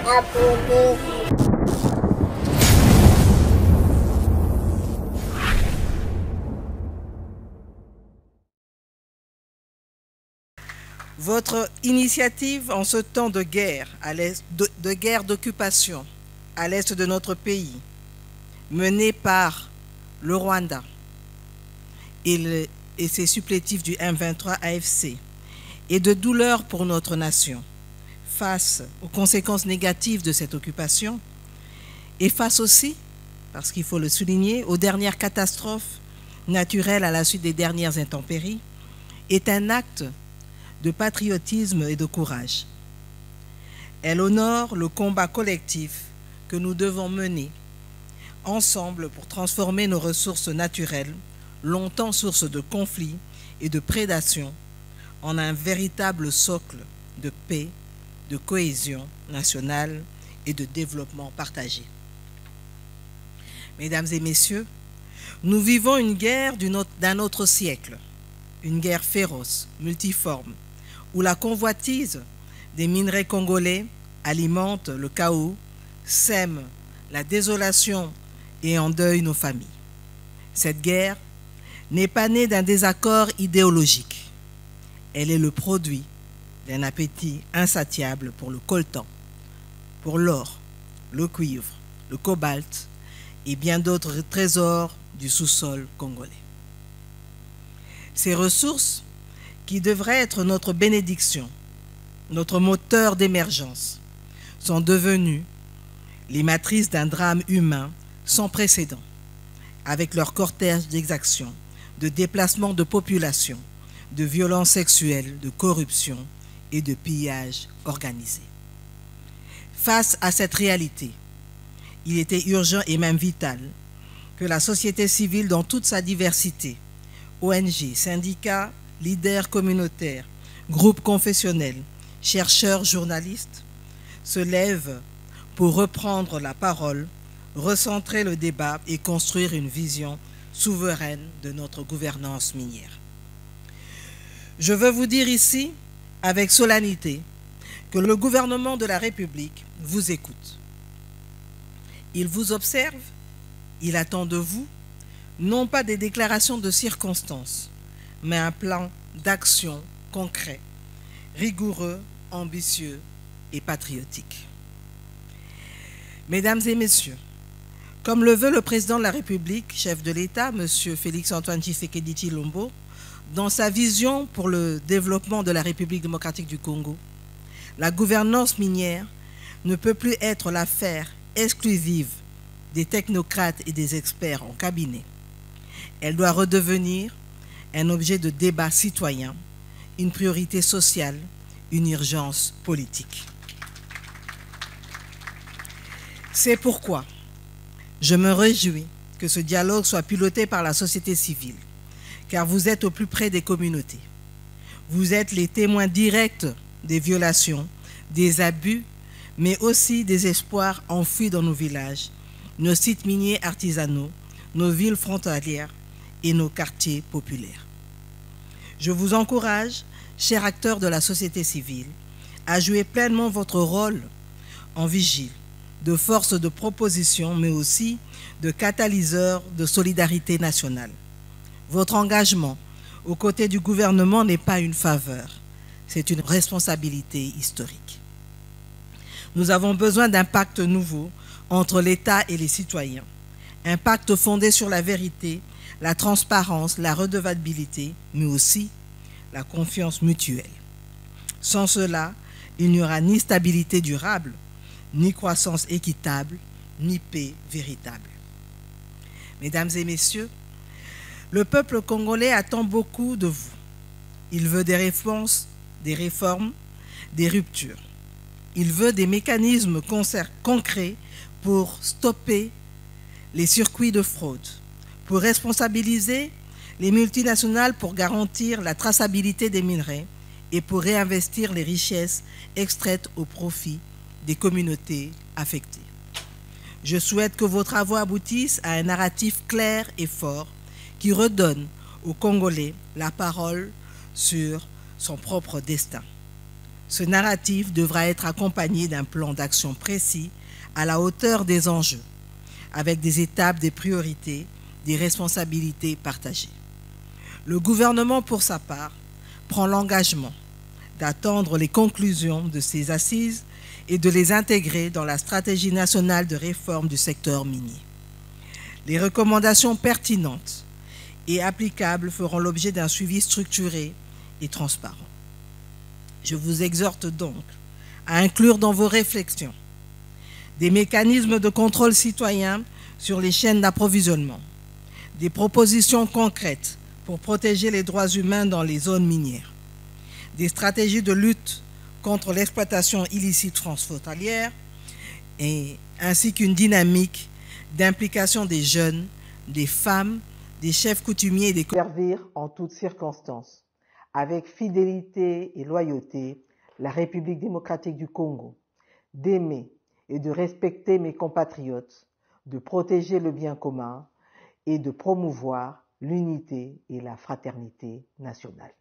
abonné. Votre initiative en ce temps de guerre, de guerre d'occupation à l'est de notre pays, menée par le Rwanda et ses supplétifs du M23 AFC, et de douleur pour notre nation, face aux conséquences négatives de cette occupation, et face aussi, parce qu'il faut le souligner, aux dernières catastrophes naturelles à la suite des dernières intempéries, est un acte de patriotisme et de courage. Elle honore le combat collectif que nous devons mener ensemble pour transformer nos ressources naturelles, longtemps source de conflits et de prédation, en un véritable socle de paix, de cohésion nationale et de développement partagé. Mesdames et messieurs, nous vivons une guerre d'un autre siècle, une guerre féroce, multiforme, où la convoitise des minerais congolais alimente le chaos, sème la désolation et endeuille nos familles. Cette guerre n'est pas née d'un désaccord idéologique. Elle est le produit d'un appétit insatiable pour le coltan, pour l'or, le cuivre, le cobalt et bien d'autres trésors du sous-sol congolais. Ces ressources, qui devraient être notre bénédiction, notre moteur d'émergence, sont devenues les matrices d'un drame humain sans précédent, avec leur cortège d'exactions, de déplacements de population, de violences sexuelles, de corruption et de pillage organisé. Face à cette réalité, il était urgent et même vital que la société civile dans toute sa diversité, ONG, syndicats, leaders communautaires, groupes confessionnels, chercheurs, journalistes, se lèvent pour reprendre la parole, recentrer le débat et construire une vision souveraine de notre gouvernance minière. Je veux vous dire ici, avec solennité, que le gouvernement de la République vous écoute. Il vous observe, il attend de vous, non pas des déclarations de circonstances, mais un plan d'action concret, rigoureux, ambitieux et patriotique. Mesdames et messieurs, comme le veut le président de la République, chef de l'État, M. Félix-Antoine Tshisekedi Tshilombo, dans sa vision pour le développement de la République démocratique du Congo, la gouvernance minière ne peut plus être l'affaire exclusive des technocrates et des experts en cabinet. Elle doit redevenir un objet de débat citoyen, une priorité sociale, une urgence politique. C'est pourquoi je me réjouis que ce dialogue soit piloté par la société civile, car vous êtes au plus près des communautés. Vous êtes les témoins directs des violations, des abus, mais aussi des espoirs enfouis dans nos villages, nos sites miniers artisanaux, nos villes frontalières et nos quartiers populaires. Je vous encourage, chers acteurs de la société civile, à jouer pleinement votre rôle en vigile, de force de proposition, mais aussi de catalyseur de solidarité nationale. Votre engagement aux côtés du gouvernement n'est pas une faveur, c'est une responsabilité historique. Nous avons besoin d'un pacte nouveau entre l'État et les citoyens, un pacte fondé sur la vérité, la transparence, la redevabilité, mais aussi la confiance mutuelle. Sans cela, il n'y aura ni stabilité durable, ni croissance équitable, ni paix véritable. Mesdames et messieurs, le peuple congolais attend beaucoup de vous. Il veut des réponses, des réformes, des ruptures. Il veut des mécanismes concrets pour stopper les circuits de fraude, pour responsabiliser les multinationales pour garantir la traçabilité des minerais et pour réinvestir les richesses extraites au profit des communautés affectées. Je souhaite que vos travaux aboutissent à un narratif clair et fort qui redonne aux Congolais la parole sur son propre destin. Ce narratif devra être accompagné d'un plan d'action précis à la hauteur des enjeux, avec des étapes, des priorités, des responsabilités partagées. Le gouvernement, pour sa part, prend l'engagement d'attendre les conclusions de ces assises et de les intégrer dans la stratégie nationale de réforme du secteur minier. Les recommandations pertinentes et applicables feront l'objet d'un suivi structuré et transparent. Je vous exhorte donc à inclure dans vos réflexions des mécanismes de contrôle citoyen sur les chaînes d'approvisionnement, des propositions concrètes pour protéger les droits humains dans les zones minières, des stratégies de lutte contre l'exploitation illicite transfrontalière, ainsi qu'une dynamique d'implication des jeunes, des femmes, des chefs coutumiers et des servir en toutes circonstances, avec fidélité et loyauté, la République démocratique du Congo, d'aimer et de respecter mes compatriotes, de protéger le bien commun et de promouvoir l'unité et la fraternité nationale.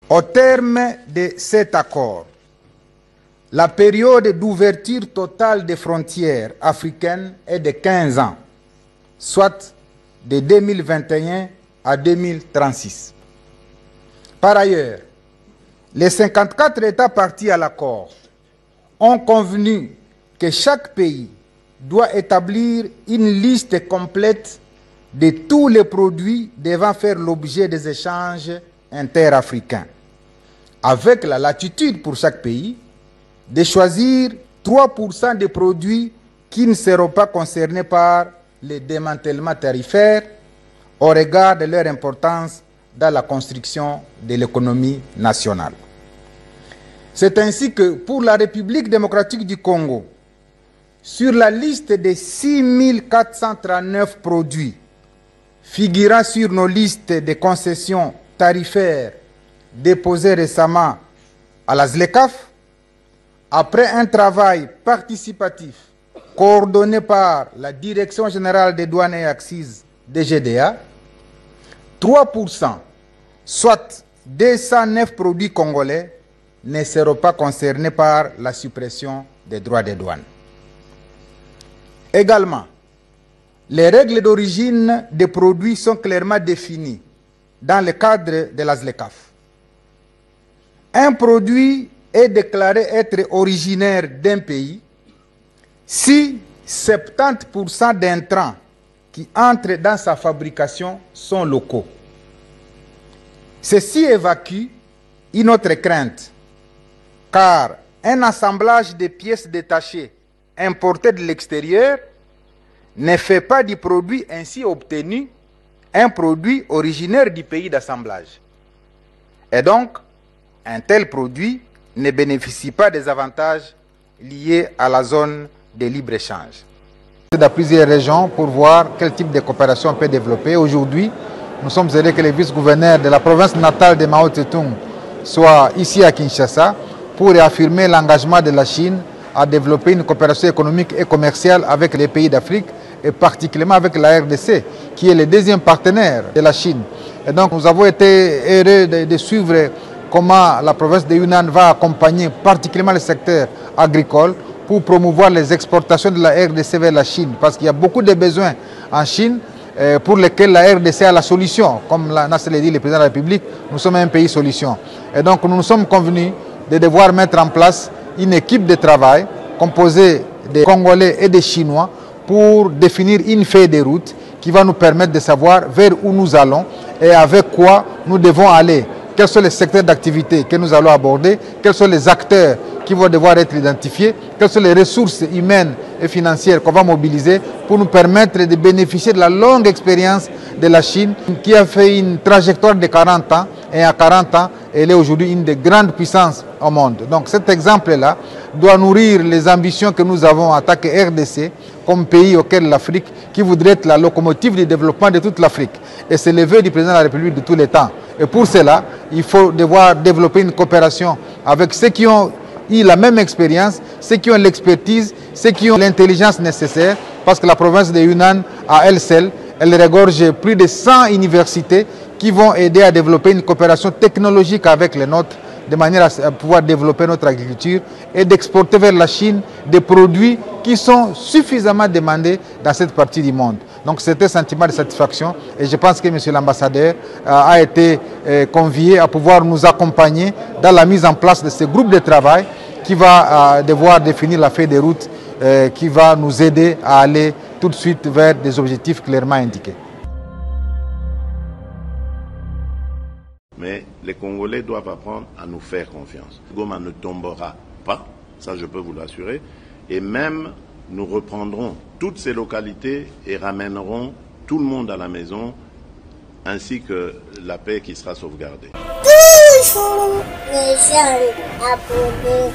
Au terme de cet accord, la période d'ouverture totale des frontières africaines est de 15 ans, soit de 2021 à 2036. Par ailleurs, les 54 États partis à l'accord ont convenu que chaque pays doit établir une liste complète de tous les produits devant faire l'objet des échanges interafricains, avec la latitude pour chaque pays de choisir 3% des produits qui ne seront pas concernés par le démantèlement tarifaire au regard de leur importance dans la construction de l'économie nationale. C'est ainsi que pour la République démocratique du Congo, sur la liste des 6439 produits figurant sur nos listes de concessions tarifaires déposées récemment à la ZLECAf, après un travail participatif coordonné par la Direction générale des douanes et accises DGDA, 3%, soit 209 produits congolais, ne seront pas concernés par la suppression des droits des douanes. Également, les règles d'origine des produits sont clairement définies dans le cadre de la ZLECAf. Un produit est déclaré être originaire d'un pays si 70% d'intrants qui entrent dans sa fabrication sont locaux. Ceci évacue une autre crainte, car un assemblage de pièces détachées importées de l'extérieur ne fait pas du produit ainsi obtenu un produit originaire du pays d'assemblage. Et donc, un tel produit ne bénéficie pas des avantages liés à la zone de libre-échange. Dans plusieurs régions pour voir quel type de coopération on peut développer. Aujourd'hui, nous sommes heureux que le vice-gouverneur de la province natale de Mao Tse-tung soit ici à Kinshasa pour réaffirmer l'engagement de la Chine à développer une coopération économique et commerciale avec les pays d'Afrique et particulièrement avec la RDC, qui est le deuxième partenaire de la Chine. Et donc nous avons été heureux de suivre comment la province de Yunnan va accompagner particulièrement le secteur agricole pour promouvoir les exportations de la RDC vers la Chine, parce qu'il y a beaucoup de besoins en Chine pour lesquels la RDC a la solution. Comme l'a dit le président de la République, nous sommes un pays solution. Et donc nous nous sommes convenus de devoir mettre en place une équipe de travail composée de Congolais et de Chinois pour définir une feuille de route qui va nous permettre de savoir vers où nous allons et avec quoi nous devons aller. Quels sont les secteurs d'activité que nous allons aborder, quels sont les acteurs qui vont devoir être identifiés, quelles sont les ressources humaines et financières qu'on va mobiliser pour nous permettre de bénéficier de la longue expérience de la Chine qui a fait une trajectoire de 40 ans et à 40 ans, elle est aujourd'hui une des grandes puissances au monde. Donc cet exemple-là doit nourrir les ambitions que nous avons en tant que RDC comme pays auquel l'Afrique, qui voudrait être la locomotive du développement de toute l'Afrique. Et c'est le vœu du président de la République de tous les temps. Et pour cela, il faut devoir développer une coopération avec ceux qui ont eu la même expérience, ceux qui ont l'expertise, ceux qui ont l'intelligence nécessaire, parce que la province de Yunnan, à elle seule, elle regorge plus de 100 universités qui vont aider à développer une coopération technologique avec les nôtres, de manière à pouvoir développer notre agriculture et d'exporter vers la Chine des produits qui sont suffisamment demandés dans cette partie du monde. Donc c'est un sentiment de satisfaction et je pense que M. l'ambassadeur a été convié à pouvoir nous accompagner dans la mise en place de ce groupe de travail qui va devoir définir la feuille de route qui va nous aider à aller tout de suite vers des objectifs clairement indiqués. Mais les Congolais doivent apprendre à nous faire confiance. Goma ne tombera pas, ça je peux vous l'assurer, et même nous reprendrons toutes ces localités et ramènerons tout le monde à la maison, ainsi que la paix qui sera sauvegardée. Toujours les jeunes abonnés.